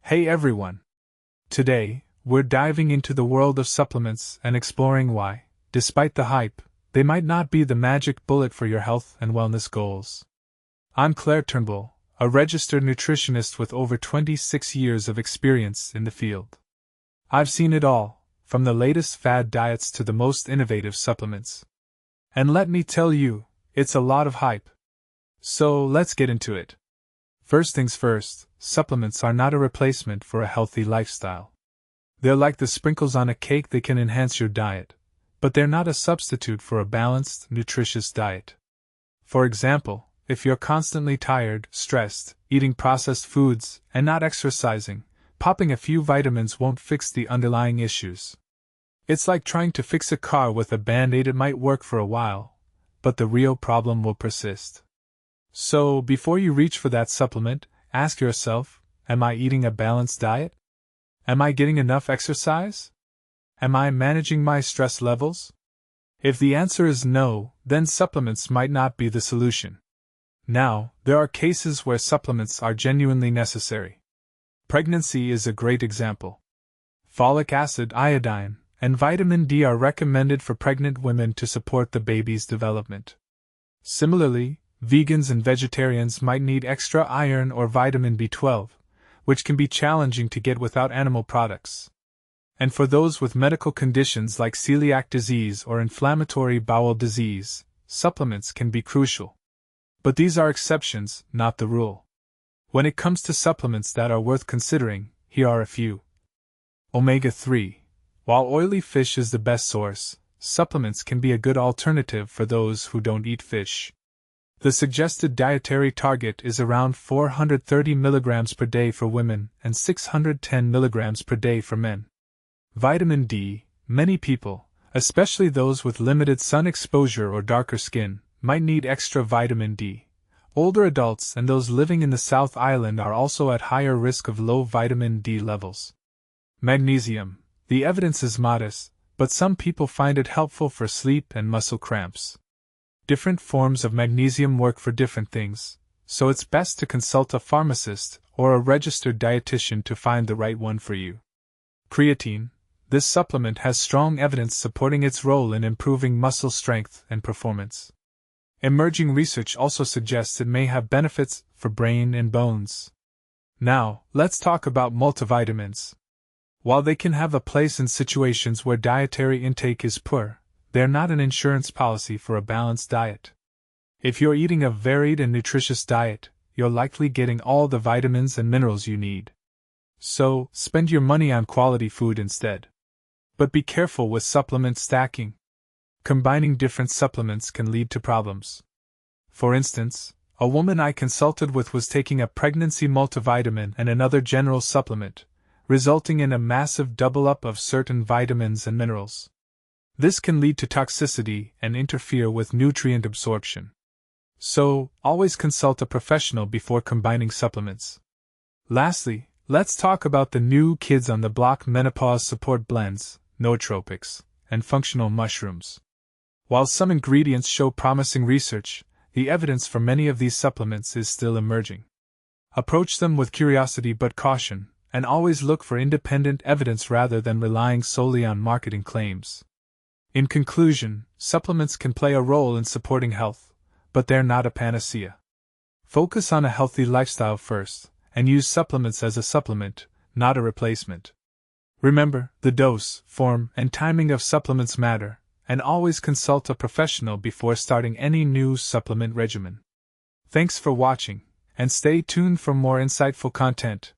Hey everyone! Today, we're diving into the world of supplements and exploring why, despite the hype, they might not be the magic bullet for your health and wellness goals. I'm Claire Turnbull, a registered nutritionist with over 26 years of experience in the field. I've seen it all, from the latest fad diets to the most innovative supplements. And let me tell you, it's a lot of hype. So let's get into it. First things first, supplements are not a replacement for a healthy lifestyle. They're like the sprinkles on a cake. They can enhance your diet, but they're not a substitute for a balanced, nutritious diet. For example, if you're constantly tired, stressed, eating processed foods, and not exercising, popping a few vitamins won't fix the underlying issues. It's like trying to fix a car with a Band-Aid. It might work for a while, but the real problem will persist. So, before you reach for that supplement, ask yourself, am I eating a balanced diet? Am I getting enough exercise? Am I managing my stress levels? If the answer is no, then supplements might not be the solution. Now, there are cases where supplements are genuinely necessary. Pregnancy is a great example. Folic acid, iodine, and vitamin D are recommended for pregnant women to support the baby's development. Similarly, vegans and vegetarians might need extra iron or vitamin B12, which can be challenging to get without animal products. And for those with medical conditions like celiac disease or inflammatory bowel disease, supplements can be crucial. But these are exceptions, not the rule. When it comes to supplements that are worth considering, here are a few. Omega-3. While oily fish is the best source, supplements can be a good alternative for those who don't eat fish. The suggested dietary target is around 430 mg per day for women and 610 mg per day for men. Vitamin D. Many people, especially those with limited sun exposure or darker skin, might need extra vitamin D. Older adults and those living in the South Island are also at higher risk of low vitamin D levels. Magnesium. The evidence is modest, but some people find it helpful for sleep and muscle cramps. Different forms of magnesium work for different things, so it's best to consult a pharmacist or a registered dietitian to find the right one for you. Creatine. This supplement has strong evidence supporting its role in improving muscle strength and performance. Emerging research also suggests it may have benefits for brain and bones. Now, let's talk about multivitamins. While they can have a place in situations where dietary intake is poor, they're not an insurance policy for a balanced diet. If you're eating a varied and nutritious diet, you're likely getting all the vitamins and minerals you need. So, spend your money on quality food instead. But be careful with supplement stacking. Combining different supplements can lead to problems. For instance, a woman I consulted with was taking a pregnancy multivitamin and another general supplement, resulting in a massive double-up of certain vitamins and minerals. This can lead to toxicity and interfere with nutrient absorption. So, always consult a professional before combining supplements. Lastly, let's talk about the new kids on the block: menopause support blends, nootropics, and functional mushrooms. While some ingredients show promising research, the evidence for many of these supplements is still emerging. Approach them with curiosity but caution, and always look for independent evidence rather than relying solely on marketing claims. In conclusion, supplements can play a role in supporting health, but they're not a panacea. Focus on a healthy lifestyle first, and use supplements as a supplement, not a replacement. Remember, the dose, form, and timing of supplements matter, and always consult a professional before starting any new supplement regimen. Thanks for watching, and stay tuned for more insightful content.